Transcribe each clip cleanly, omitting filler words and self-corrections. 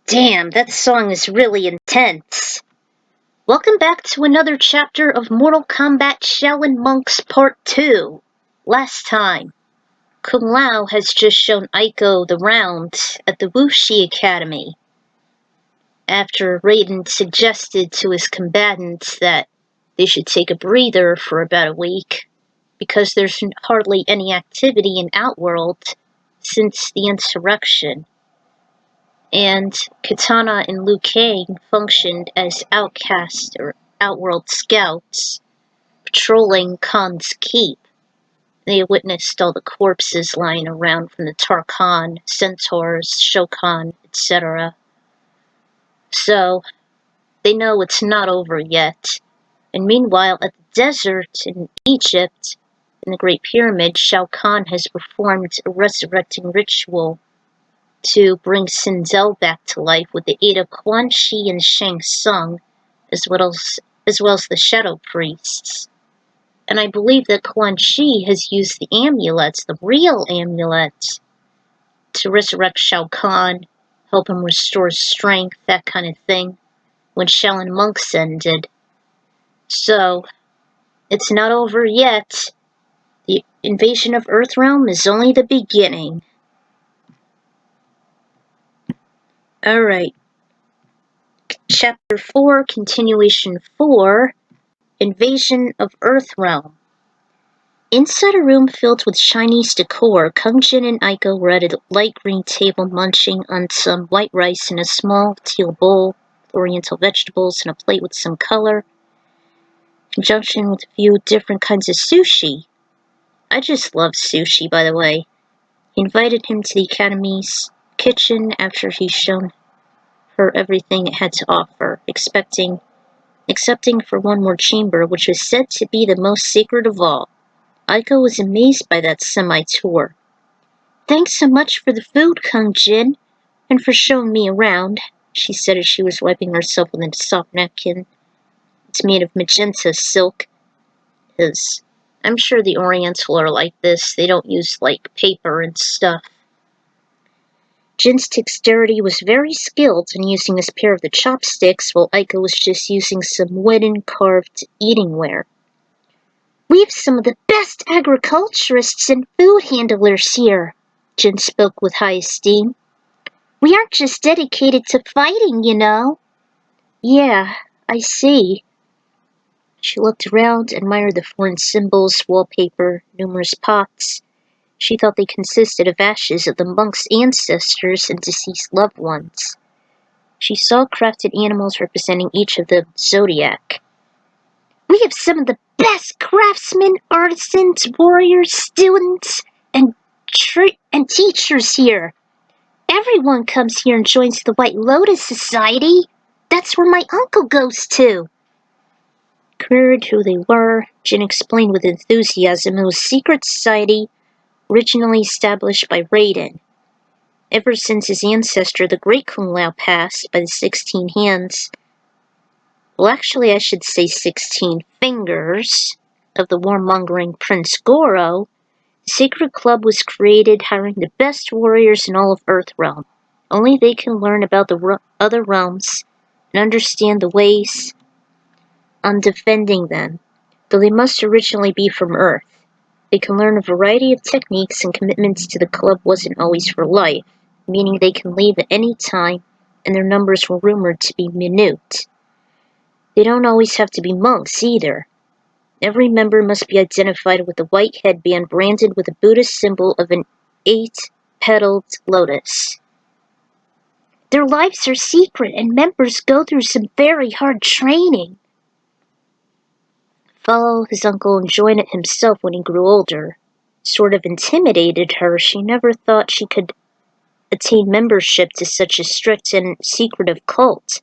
Damn, that song is really intense. Welcome back to another chapter of Mortal Kombat Shaolin Monks Part 2. Last time, Kung Lao has just shown Aiko the round at the Wuxi Academy. After Raiden suggested to his combatants that they should take a breather for about a week, because there's hardly any activity in Outworld since the insurrection. And Katana and Liu Kang functioned as outcast or outworld scouts, patrolling Kahn's keep. They witnessed all the corpses lying around from the Tarkhan, Centaurs, Shokan, etc. So, they know it's not over yet. And meanwhile, at the desert in Egypt, in the Great Pyramid, Shao Kahn has performed a resurrecting ritual to bring Sindel back to life with the aid of Quan Chi and Shang Tsung, as well as the Shadow Priests. And I believe that Quan Chi has used the amulets, the real amulets, to resurrect Shao Kahn, help him restore strength, that kind of thing, when Shaolin Monks ended. So, it's not over yet. The invasion of Earthrealm is only the beginning. Alright. Chapter 4, Continuation 4, Invasion of Earthrealm. Inside a room filled with Chinese decor, Kung Jin and Aiko were at a light green table munching on some white rice in a small teal bowl, oriental vegetables, and a plate with some color, in conjunction with a few different kinds of sushi. I just love sushi, by the way. He invited him to the Academy's kitchen after he'd shown her everything it had to offer, excepting for one more chamber, which was said to be the most sacred of all. Aiko was amazed by that semi-tour. "Thanks so much for the food, Kung Jin, and for showing me around," she said as she was wiping herself with a soft napkin. It's made of magenta silk, because I'm sure the Oriental are like this. They don't use, paper and stuff. Jin's dexterity was very skilled in using his pair of the chopsticks, while Aiko was just using some wooden carved eating ware. "We have some of the best agriculturists and food handlers here," Jin spoke with high esteem. "We aren't just dedicated to fighting, you know." "Yeah, I see." She looked around, admired the foreign symbols, wallpaper, numerous pots. She thought they consisted of ashes of the monks' ancestors and deceased loved ones. She saw crafted animals representing each of the zodiac. "We have some of the best craftsmen, artisans, warriors, students, and teachers here. Everyone comes here and joins the White Lotus Society. That's where my uncle goes to." Queried who they were, Jin explained with enthusiasm it was a secret society originally established by Raiden. Ever since his ancestor, the Great Kung Lao, passed by the 16 hands, well, actually I should say 16 fingers, of the warmongering Prince Goro, the Sacred Club was created, hiring the best warriors in all of Earthrealm. Only they can learn about the other realms and understand the ways on defending them, though they must originally be from Earth. They can learn a variety of techniques, and commitments to the club wasn't always for life, meaning they can leave at any time, and their numbers were rumored to be minute. They don't always have to be monks, either. Every member must be identified with a white headband branded with a Buddhist symbol of an 8-petaled lotus. Their lives are secret, and members go through some very hard training. Follow his uncle and join it himself when he grew older. Sort of intimidated her. She never thought she could attain membership to such a strict and secretive cult.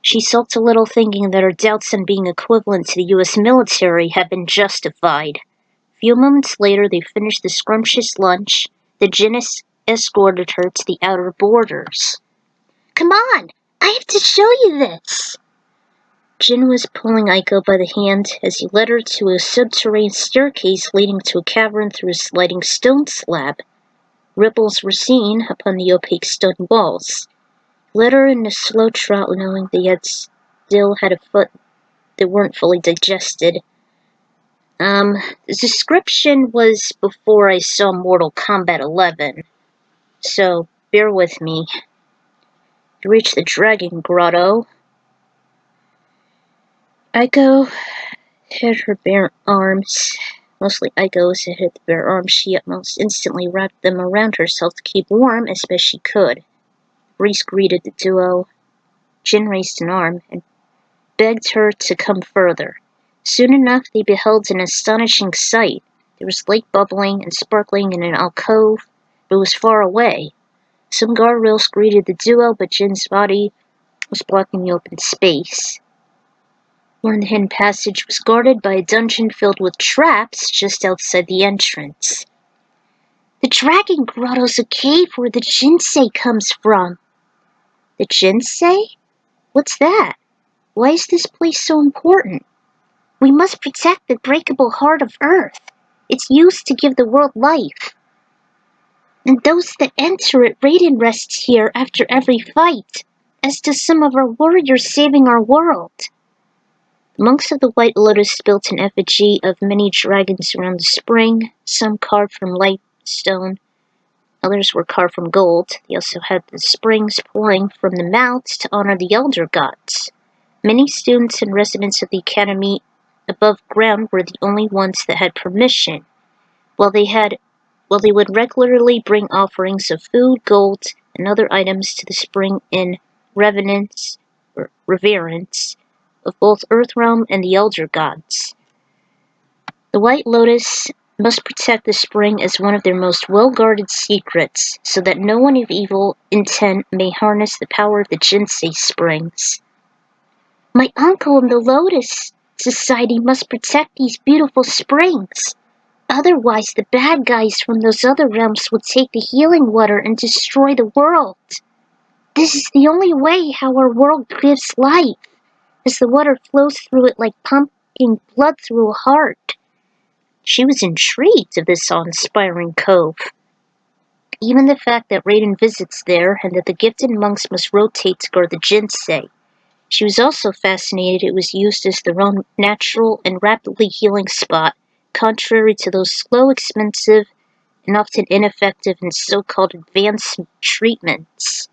She sulked a little, thinking that her doubts on being equivalent to the U.S. military had been justified. A few moments later, they finished the scrumptious lunch. The Jin escorted her to the outer borders. "Come on! I have to show you this!" Jin was pulling Aiko by the hand as he led her to a subterranean staircase leading to a cavern through a sliding stone slab. Ripples were seen upon the opaque stone walls. led her in a slow trot, knowing still had a foot that weren't fully digested. The description was before I saw Mortal Kombat 11, so bear with me. To reach the Dragon Grotto, Aiko had her bare arms. Mostly Aiko's had hit the bare arms. She almost instantly wrapped them around herself to keep warm as best she could. Reese greeted the duo. Jin raised an arm and begged her to come further. Soon enough, they beheld an astonishing sight. There was light bubbling and sparkling in an alcove, but it was far away. Some guardrails greeted the duo, but Jin's body was blocking the open space. One in the hidden passage was guarded by a dungeon filled with traps just outside the entrance. The Dragon Grotto's a cave where the Jinsei comes from. The Jinsei? What's that? Why is this place so important? We must protect the breakable heart of Earth. It's used to give the world life. And those that enter it, Raiden rests here after every fight, as does some of our warriors saving our world. The monks of the White Lotus built an effigy of many dragons around the spring, some carved from light stone, others were carved from gold. They also had the springs pouring from the mouths to honor the elder gods. Many students and residents of the academy above ground were the only ones that had permission. While they would regularly bring offerings of food, gold, and other items to the spring in reverence of both Earthrealm and the elder gods. The White Lotus must protect the spring as one of their most well-guarded secrets, so that no one of evil intent may harness the power of the Jinsei springs. My uncle in the Lotus Society must protect these beautiful springs. Otherwise, the bad guys from those other realms would take the healing water and destroy the world. This is the only way how our world gives life, as the water flows through it like pumping blood through a heart. She was intrigued of this awe-inspiring cove. Even the fact that Raiden visits there and that the gifted monks must rotate to guard the Jinsei. She was also fascinated it was used as their own natural and rapidly healing spot, contrary to those slow, expensive, and often ineffective and so-called advanced treatments.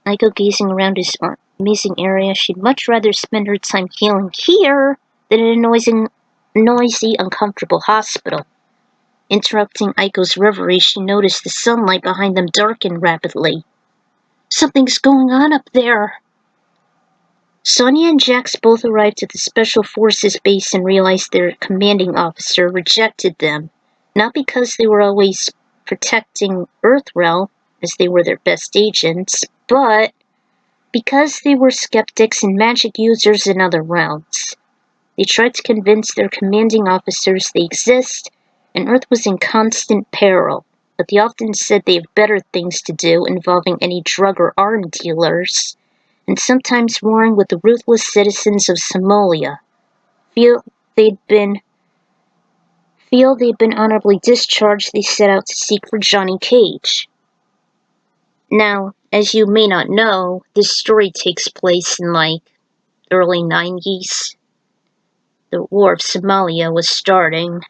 Aiko gazing around his amazing area, she'd much rather spend her time healing here than in a noisy, uncomfortable hospital. Interrupting Aiko's reverie, she noticed the sunlight behind them darken rapidly. Something's going on up there. Sonya and Jax both arrived at the Special Forces base and realized their commanding officer rejected them, not because they were always protecting Earthrealm, as they were their best agents, but because they were skeptics and magic users in other realms. They tried to convince their commanding officers they exist, and Earth was in constant peril, but they often said they have better things to do involving any drug or arms dealers, and sometimes warring with the ruthless citizens of Somalia. Feel they'd been honorably discharged, they set out to seek for Johnny Cage. Now, as you may not know, this story takes place in early 90s. The War of Somalia was starting.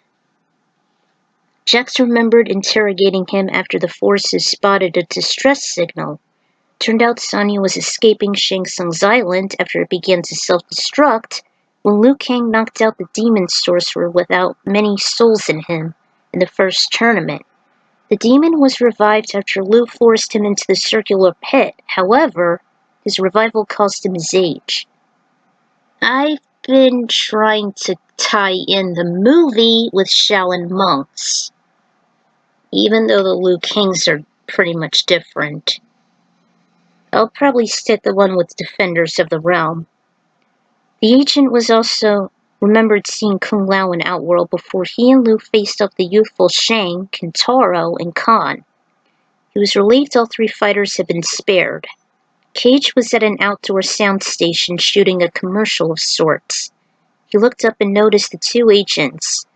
Jax remembered interrogating him after the forces spotted a distress signal. Turned out Sonya was escaping Shang Tsung's island after it began to self-destruct when Liu Kang knocked out the demon sorcerer without many souls in him in the first tournament. The demon was revived after Liu forced him into the circular pit. However, his revival cost him his age. I've been trying to tie in the movie with Shaolin monks, even though the Liu Kangs are pretty much different. I'll probably stick the one with Defenders of the Realm. The agent was also remembered seeing Kung Lao in Outworld before he and Liu faced off the youthful Shang, Kentaro, and Kahn. He was relieved all three fighters had been spared. Cage was at an outdoor sound station shooting a commercial of sorts. He looked up and noticed the two agents.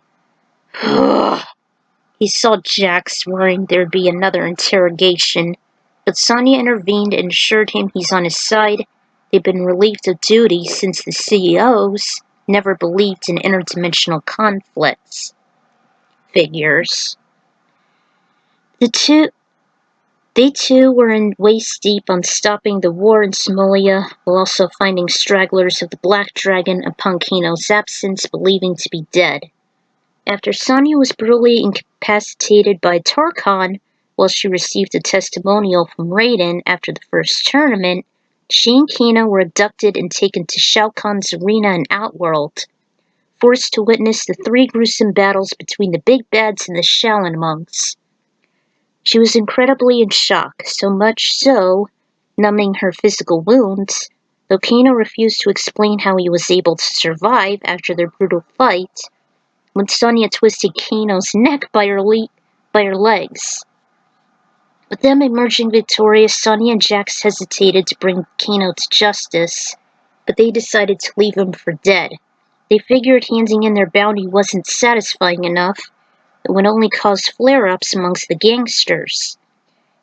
He saw Jax, worrying there'd be another interrogation. But Sonya intervened and assured him he's on his side. They've been relieved of duty since the CEOs never believed in interdimensional conflicts. Figures. They too were in waist-deep on stopping the war in Somalia, while also finding stragglers of the Black Dragon upon Kano's absence, believing to be dead. After Sonya was brutally incapacitated by Tarkhan, while she received a testimonial from Raiden after the first tournament, she and Kano were abducted and taken to Shao Kahn's arena in Outworld, forced to witness the 3 gruesome battles between the big bads and the Shaolin monks. She was incredibly in shock, so much so, numbing her physical wounds, though Kano refused to explain how he was able to survive after their brutal fight, when Sonya twisted Kano's neck by her legs. With them emerging victorious, Sonya and Jax hesitated to bring Kano to justice, but they decided to leave him for dead. They figured handing in their bounty wasn't satisfying enough. It would only cause flare-ups amongst the gangsters.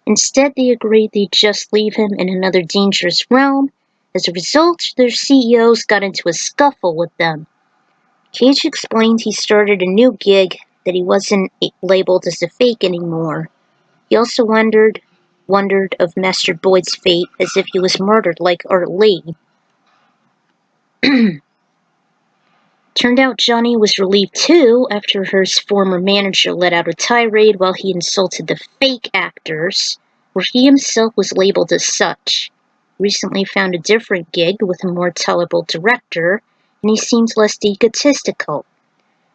Instead, they agreed they'd just leave him in another dangerous realm. As a result, their CEOs got into a scuffle with them. Cage explained he started a new gig, that he wasn't labeled as a fake anymore. He also wondered of Master Boyd's fate, as if he was murdered like Art Lee. Turned out Johnny was relieved too after his former manager let out a tirade while he insulted the fake actors, where he himself was labeled as such. Recently found a different gig with a more tolerable director, and he seemed less egotistical.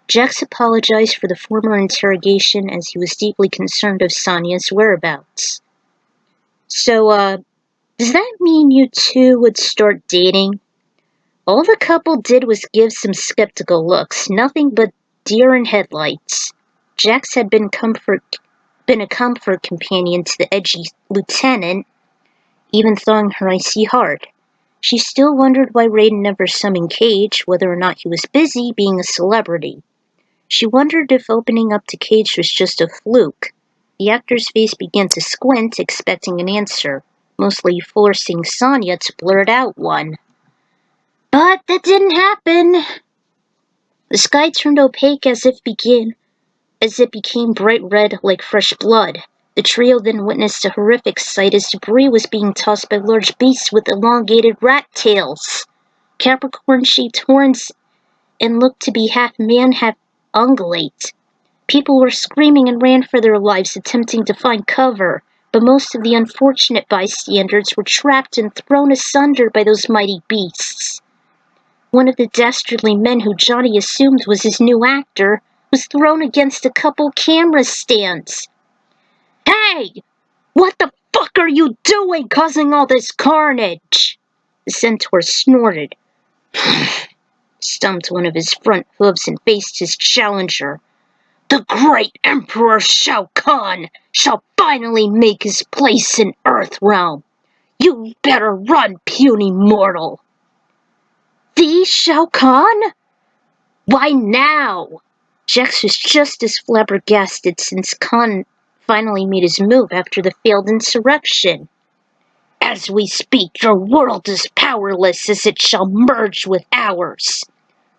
Jax apologized for the former interrogation as he was deeply concerned of Sonya's whereabouts. So, does that mean you two would start dating? All the couple did was give some skeptical looks, nothing but deer in headlights. Jax had been a comfort companion to the edgy lieutenant, even thawing her icy heart. She still wondered why Raiden never summoned Cage, whether or not he was busy being a celebrity. She wondered if opening up to Cage was just a fluke. The actor's face began to squint, expecting an answer, mostly forcing Sonya to blurt out one. But that didn't happen. The sky turned opaque as it became bright red like fresh blood. The trio then witnessed a horrific sight as debris was being tossed by large beasts with elongated rat tails, Capricorn-shaped horns, and looked to be half man, half ungulate. People were screaming and ran for their lives, attempting to find cover, but most of the unfortunate bystanders were trapped and thrown asunder by those mighty beasts. One of the dastardly men who Johnny assumed was his new actor was thrown against a couple camera stands. Hey! What the fuck are you doing causing all this carnage? The centaur snorted, stumped one of his front hooves and faced his challenger. The great Emperor Shao Kahn shall finally make his place in Earthrealm. You better run, puny mortal. The Shao Kahn? Why now? Jax was just as flabbergasted since Kahn finally made his move after the failed insurrection. As we speak, your world is powerless as it shall merge with ours.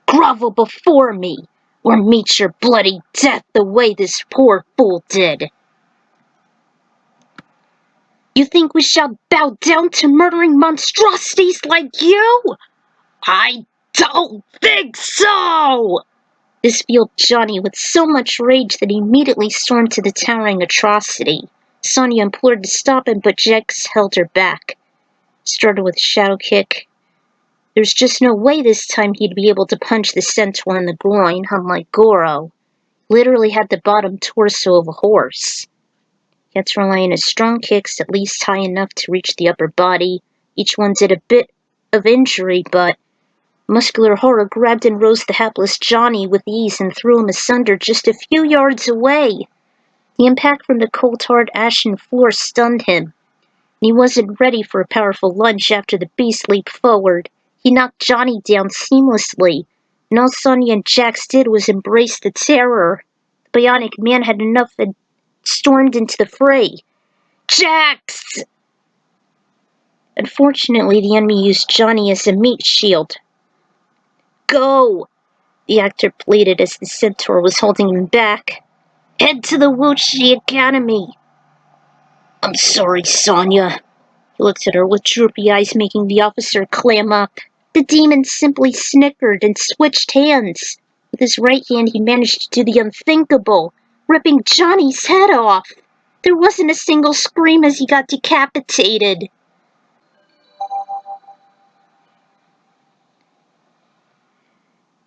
Grovel before me, or meet your bloody death the way this poor fool did. You think we shall bow down to murdering monstrosities like you? I don't think so! This fueled Johnny with so much rage that he immediately stormed to the towering atrocity. Sonya implored to stop him, but Jax held her back. Started with a shadow kick. There's just no way this time he'd be able to punch the centaur in the groin, unlike Goro. Literally had the bottom torso of a horse. He had to rely on his strong kicks, at least high enough to reach the upper body. Each one did a bit of injury, but muscular horror grabbed and rose the hapless Johnny with ease and threw him asunder just a few yards away. The impact from the cold hard ashen floor stunned him. He wasn't ready for a powerful lunge after the beast leaped forward. He knocked Johnny down seamlessly, and all Sonya and Jax did was embrace the terror. The bionic man had enough and stormed into the fray. Jax! Unfortunately, the enemy used Johnny as a meat shield. Go! The actor pleaded as the centaur was holding him back. Head to the Wuxi Academy. I'm sorry, Sonya. He looked at her with droopy eyes, making the officer clam up. The demon simply snickered and switched hands. With his right hand, he managed to do the unthinkable, ripping Johnny's head off. There wasn't a single scream as he got decapitated.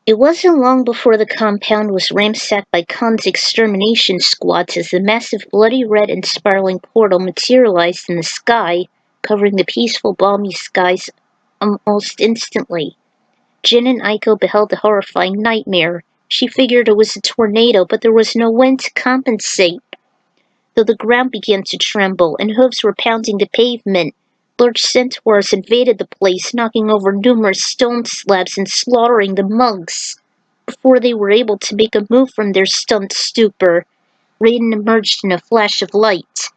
It wasn't long before the compound was ransacked by Kahn's extermination squads as the massive bloody red and spiraling portal materialized in the sky, covering the peaceful balmy skies almost instantly. Jin and Aiko beheld the horrifying nightmare. She figured it was a tornado, but there was no wind to compensate. Though the ground began to tremble and hooves were pounding the pavement, large centaurs invaded the place, knocking over numerous stone slabs and slaughtering the monks. Before they were able to make a move from their stunned stupor, Raiden emerged in a flash of light.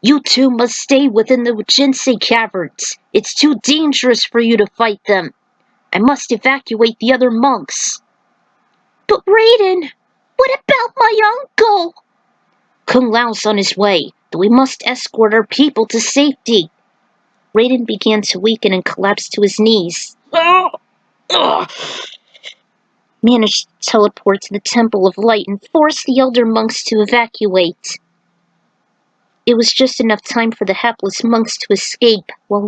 You two must stay within the Jinsei caverns. It's too dangerous for you to fight them. I must evacuate the other monks. But Raiden, what about my uncle? Kung Lao's on his way, though we must escort our people to safety. Raiden began to weaken and collapsed to his knees. Managed to teleport to the Temple of Light and force the elder monks to evacuate. It was just enough time for the hapless monks to escape, while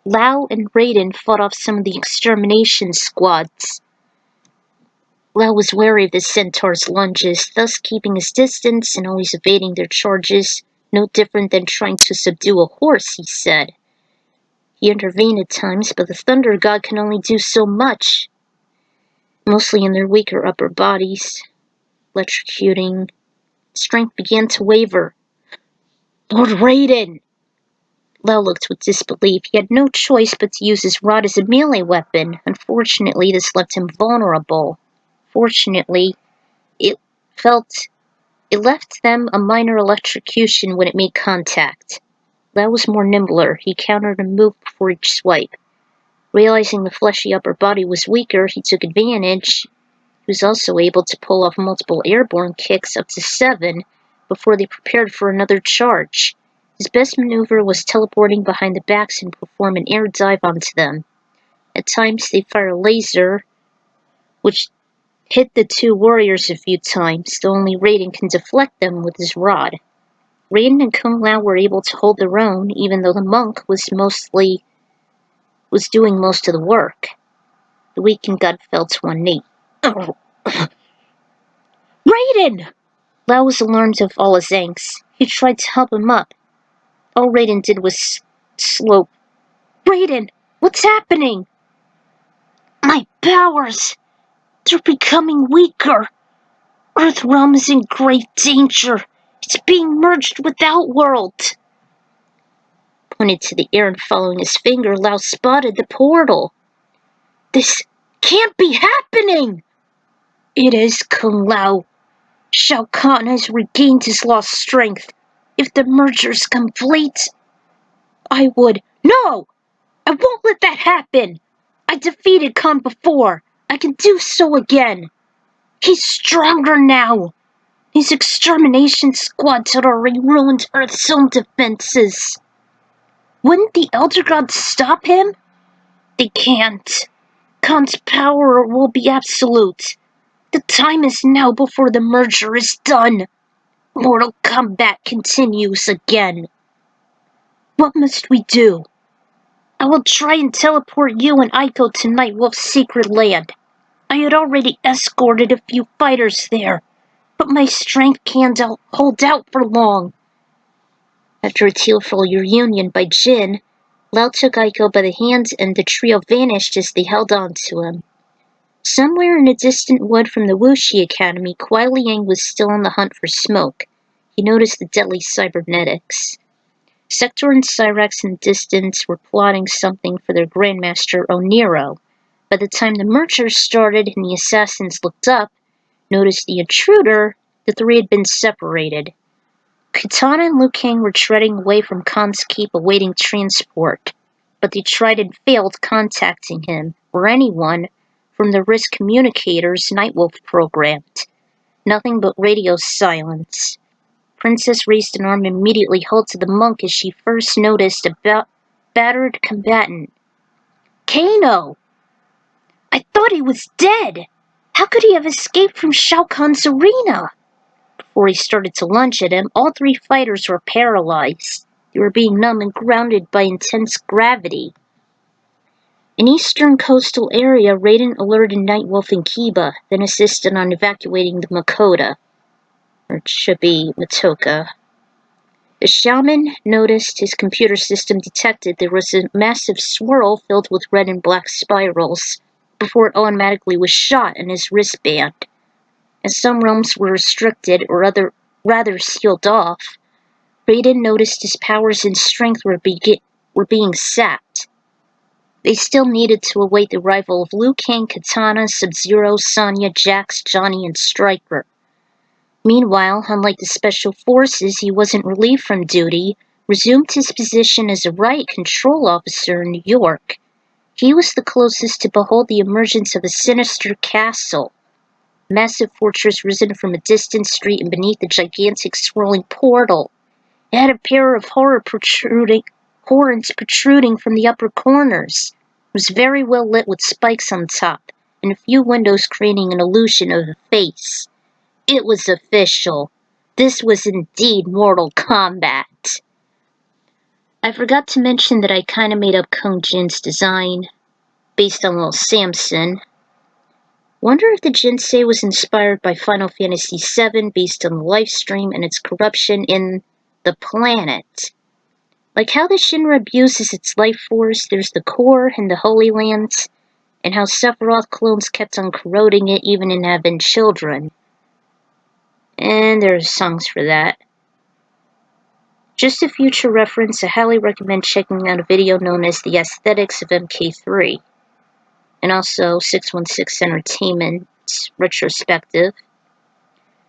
Lao and Raiden fought off some of the extermination squads. Lao was wary of the centaur's lunges, thus keeping his distance and always evading their charges, no different than trying to subdue a horse, he said. He intervened at times, but the Thunder God can only do so much, mostly in their weaker upper bodies. Electrocuting. Strength began to waver. Lord Raiden! Lao looked with disbelief. He had no choice but to use his rod as a melee weapon. Unfortunately, this left him vulnerable. Fortunately, it left them a minor electrocution when it made contact. Lao was more nimbler. He countered and moved before each swipe. Realizing the fleshy upper body was weaker, he took advantage. He was also able to pull off multiple airborne kicks, up to 7, before they prepared for another charge. His best maneuver was teleporting behind the backs and perform an air dive onto them. At times, they fire a laser, which hit the two warriors a few times, though only Raiden can deflect them with his rod. Raiden and Kung Lao were able to hold their own, even though the monk was doing most of the work. The weakened god fell to one knee. Raiden! Lao was alarmed of all his angst. He tried to help him up. All Raiden did was slope. Raiden, what's happening? My powers! They're becoming weaker. Earthrealm is in great danger. It's being merged with Outworld. Pointed to the air and following his finger, Lao spotted the portal. This can't be happening! It is, Kung Lao. Shao Kahn has regained his lost strength. If the merger's complete, I would... No! I won't let that happen! I defeated Kahn before. I can do so again. He's stronger now. His extermination squads had already ruined Earth's own defenses. Wouldn't the Elder Gods stop him? They can't. Kahn's power will be absolute. The time is now before the merger is done. Mortal Kombat continues again. What must we do? I will try and teleport you and Aiko to Nightwolf's secret land. I had already escorted a few fighters there, but my strength can't hold out for long. After a tearful reunion by Jin, Lao took Aiko by the hand and the trio vanished as they held on to him. Somewhere in a distant wood from the Wuxi Academy, Kuai Liang was still on the hunt for smoke. He noticed the deadly cybernetics. Sector and Cyrax in the distance were plotting something for their Grandmaster Oniro. By the time the merger started and the assassins looked up, noticed the intruder, the three had been separated. Katana and Liu Kang were treading away from Kahn's keep awaiting transport, but they tried and failed contacting him, or anyone, from the Risk Communicators Nightwolf programmed. Nothing but radio silence. Princess raised an arm and immediately halted the monk as she first noticed a battered combatant. Kano! I thought he was dead! How could he have escaped from Shao Kahn's arena? Before he started to lunge at him, all three fighters were paralyzed. They were being numb and grounded by intense gravity. In eastern coastal area, Raiden alerted Nightwolf and Kiba, then assisted on evacuating the Makoto. Or it should be Matoka. The shaman noticed his computer system detected there was a massive swirl filled with red and black spirals, before it automatically was shot in his wristband. As some realms were restricted or rather sealed off, Raiden noticed his powers and strength were being sapped. They still needed to await the arrival of Liu Kang, Katana, Sub-Zero, Sonya, Jax, Johnny, and Stryker. Meanwhile, unlike the Special Forces, he wasn't relieved from duty, resumed his position as a riot control officer in New York. He was the closest to behold the emergence of a sinister castle. Massive fortress risen from a distant street and beneath a gigantic swirling portal. It had a pair of horns protruding from the upper corners. It was very well lit with spikes on top, and a few windows creating an illusion of a face. It was official. This was indeed Mortal Kombat. I forgot to mention that I kinda made up Kung Jin's design, based on Little Samson. Wonder if the Jinsei was inspired by Final Fantasy VII based on the life stream and its corruption in the planet. Like how the Shinra abuses its life force, there's the core and the Holy Lands, and how Sephiroth clones kept on corroding it even in having children. And there's songs for that. Just a future reference, I highly recommend checking out a video known as The Aesthetics of MK3, and also 616 Entertainment's retrospective.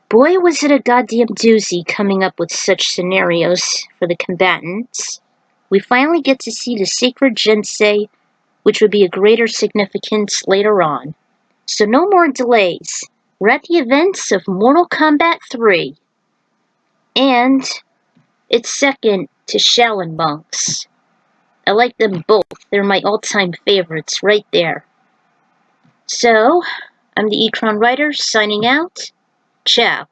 Boy, was it a goddamn doozy coming up with such scenarios for the combatants. We finally get to see the sacred Jinsei, which would be of greater significance later on. So no more delays. We're at the events of Mortal Kombat 3. And it's second to Shaolin monks. I like them both. They're my all-time favorites right there. So, I'm the Ecron Writer signing out. Ciao.